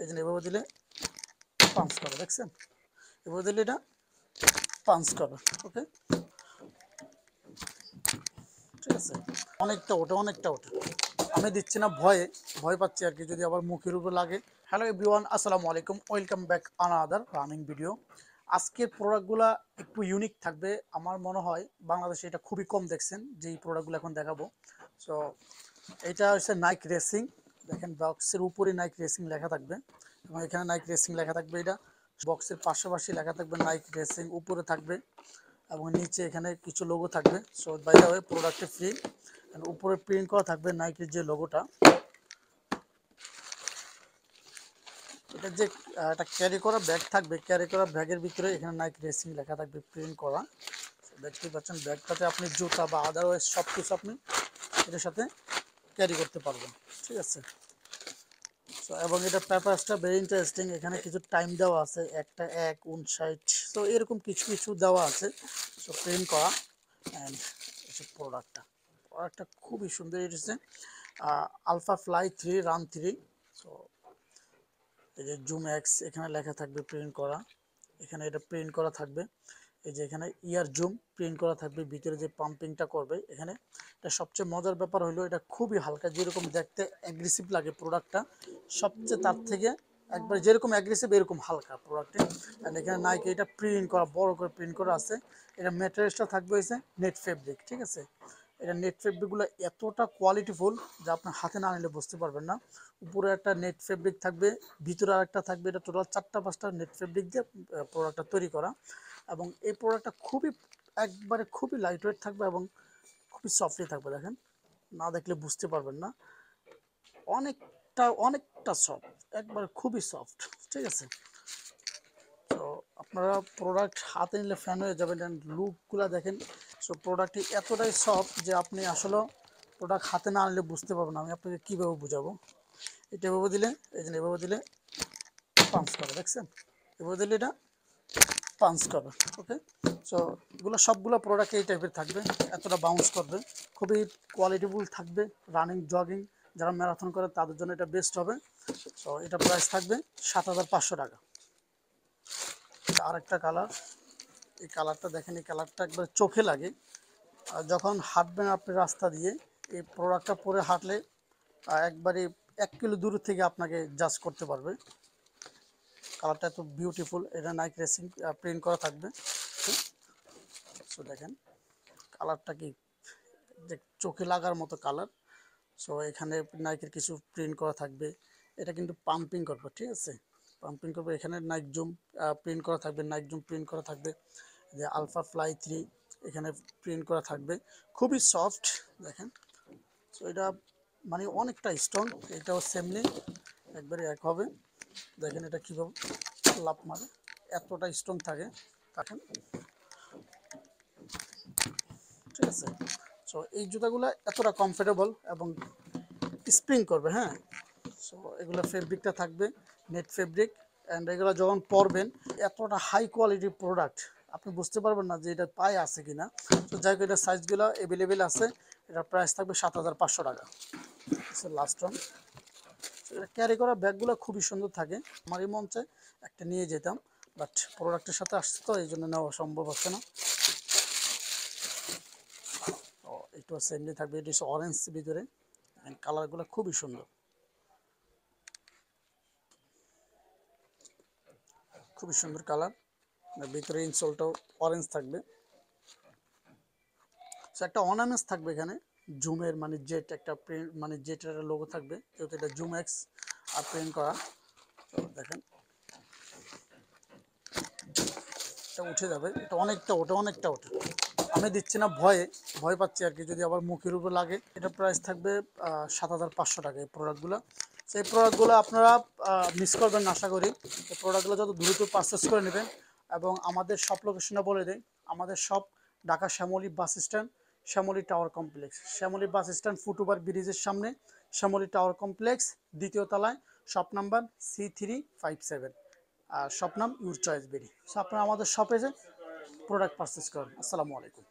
এই যে এভাবে দিলে পাঞ্চ করে, দেখছেন? এভাবে দিলে এটা পাঞ্চ করে। ওকে, ঠিক আছে, অনেকটা ওঠে। আমি দিচ্ছি না ভয় পাচ্ছি আর কি, যদি আবার মুখের উপর লাগে। হ্যালো এভরিওয়ান, আসসালামু আলাইকুম, welcome back another running video. আজকের প্রোডাক্টগুলো একটু ইউনিক থাকবে। আমার মনে হয় বাংলাদেশে এটা খুবই কম দেখছেন, যে এই প্রোডাক্টগুলো এখন দেখাবো। সো এটা হচ্ছে নাইক রেসিং। দেখেন বক্সের উপরে নাইক রেসিং লেখা থাকবে এবং এখানে নাইক রেসিং লেখা থাকবে। এটা বক্সের পাশাপাশি লেখা থাকবে নাইক রেসিং, উপরে থাকবে এবং নিচে এখানে কিছু লোগো থাকবে। সো বাই দ্য ওয়ে প্রোডাক্টে ফ্রি, উপরে প্রিন্ট করা থাকবে নাইকের যে লোগোটা। এটা যে একটা ক্যারি করা ব্যাগ থাকবে, ক্যারি করা ব্যাগের ভিতরে এখানে নাইক রেসিং লেখা থাকবে প্রিন্ট করা। দেখতেই পাচ্ছেন ব্যাগটাতে আপনি জুতা বা আদারওয়াইজ সব কিছু আপনি এটার সাথে ক্যারি করতে পারবেন, ঠিক আছে। সো এবং এটা পেপারসটা ভেরি ইন্টারেস্টিং। এখানে কিছু টাইম দেওয়া আছে, 1:59। সো এরকম কিছু দেওয়া আছে। সো প্রিন্ট করা অ্যান্ড প্রোডাক্টটা খুবই সুন্দর। এটা হচ্ছে আলফা ফ্লাই 3 রান 3। সো এই যে জুম এক্স এখানে লেখা থাকবে প্রিন্ট করা, এখানে এটা প্রিন্ট করা থাকবে। এই যে এখানে ইয়ার জুম প্রিন্ট করা থাকবে, ভিতরে যে পাম্পিংটা করবে এখানে। এটা সবচেয়ে মজার ব্যাপার হলো এটা খুবই হালকা, যেরকম দেখতে অ্যাগ্রেসিভ লাগে প্রোডাক্টটা, সবচেয়ে তার থেকে একবার যেরকম অ্যাগ্রেসিভ এরকম হালকা প্রোডাক্টে। অ্যান্ড এখানে নাইকি এটা প্রিন্ট করা, বড় করে প্রিন্ট করা আছে। এটা ম্যাটেরিয়ালসটা থাকবে হয়েছে নেট ফেব্রিক, ঠিক আছে। এটা নেট ফেব্রিকগুলো এতটা কোয়ালিটিফুল যে আপনার হাতে না নিলে বুঝতে পারবেন না। উপরে একটা নেট ফেব্রিক থাকবে, ভিতরে আরেকটা থাকবে। এটা টোটাল 4-5টা নেট ফেব্রিক দিয়ে প্রোডাক্টটা তৈরি করা। এবং এই প্রোডাক্টটা খুবই লাইট ওয়েট থাকবে এবং খুবই সফটলি থাকবে। দেখেন, না দেখলে বুঝতে পারবেন না, অনেকটা সফট, একবারে খুবই সফট, ঠিক আছে। তো আপনারা প্রোডাক্ট হাতে নিলে ফ্যান হয়ে যাবেন। লুকগুলো দেখেন। সো প্রোডাক্টটি এতটাই সফট যে আপনি আসলে প্রোডাক্ট হাতে না নিলে বুঝতে পারবেন। আমি আপনাকে কীভাবে বুঝাবো। এটা এভাবে দিলে, এই যে এভাবে দিলে পাঞ্চ করে, দেখছেন? এভাবে দিলে এটা পাঞ্চ করবে। ওকে, সো এগুলো সবগুলো প্রোডাক্ট এই টাইপের থাকবে, এতটা বাউন্স করবে, খুবই কোয়ালিটিফুল থাকবে। রানিং জগিং যারা ম্যারাথন করে তাদের জন্য এটা বেস্ট হবে। সো এটা প্রাইস থাকবে 7,500 টাকা। আরেকটা কালার, এই কালারটা দেখেন, এই কালারটা একবার চোখে লাগে। আর যখন হাঁটবেন আপনি রাস্তা দিয়ে, এই প্রোডাক্টটা পরে হাঁটলে একবারে 1 কিলো দূর থেকে আপনাকে জাজ করতে পারবে। কালারটা এত বিউটিফুল। এটা নাইক রেসিং প্রিন্ট করা থাকবে। সো দেখেন কালারটা কি যে চোখে লাগার মতো কালার। সো এখানে নাইকের কিছু প্রিন্ট করা থাকবে। এটা কিন্তু পাম্পিং করবে, ঠিক আছে, পাম্পিং করবে। এখানে নাইক জুম প্রিন্ট করা থাকবে, নাইক জুম প্রিন্ট করা থাকবে। যে আলফা ফ্লাই 3 এখানে প্রিন্ট করা থাকবে, খুবই সফট দেখেন। সো এটা মানে অনেকটা স্ট্রং। এটাও সেমনি একবারে এক হবে। দেখেন এটা কীভাবে লাভ মারে, এতটা স্ট্রং থাকে দেখেন, ঠিক আছে। সো এই জুতাগুলো এতটা কমফোর্টেবল এবং স্প্রিং করবে। হ্যাঁ, সো এগুলো ফেব্রিকটা থাকবে নেট ফেব্রিক। অ্যান্ড এগুলো যখন পরবেন এতটা হাই কোয়ালিটির প্রোডাক্ট আপনি বুঝতে পারবেন না যে এটা পায়ে আছে কিনা। তো যাই হোক, এটা সাইজগুলো অ্যাভেলেবেল আছে। এটা প্রাইস থাকবে 7,500 টাকা। Last one. এটা ক্যারি করা ব্যাগগুলো খুবই সুন্দর থাকে। আমারই মন চায় একটা নিয়ে যেতাম, বাট প্রোডাক্টের সাথে আসছে তো এই জন্য নেওয়া সম্ভব হচ্ছে না। একটু সেমনি থাকবে। এটি হচ্ছে অরেঞ্জ ভিতরে, কালারগুলো খুবই সুন্দর, খুবই সুন্দর কালার। ভিতরে ইনসোলটাও অরেঞ্জ থাকবে। একটা অর্নামেন্টস থাকবে এখানে জুমের, মানে জেট একটা প্রিন্ট, মানে জেটের লোগো থাকবে, যেহেতু এটা জুম এক্স আর প্রিন্ট করা। তো দেখেন এটা উঠে যাবে, এটা অনেকটা ওঠে। আমি দিচ্ছি না ভয় পাচ্ছি আর কি, যদি আবার মুখের উপর লাগে। এটা প্রাইস থাকবে 7,500 টাকা এই প্রোডাক্টগুলো। সেই প্রোডাক্টগুলো আপনারা মিস করবেন না আশা করি। এই প্রোডাক্টগুলো যত দ্রুত পারচেস করে নেবেন। এবং আমাদের শপ লোকেশনটা বলে দিই। আমাদের shop Dhaka Shyamoli bus stand, Shyamoli tower complex, Shyamoli bus stand foot over ব্রিজের সামনে শ্যামলী টাওয়ার কমপ্লেক্স, 2য় তলায়, শপ নাম্বার C357। আর শপ নাম ইউর চয়েস বেরি। সো আপনারা আমাদের শপে যে প্রোডাক্ট পারচেস করেন। আসসালামু আলাইকুম।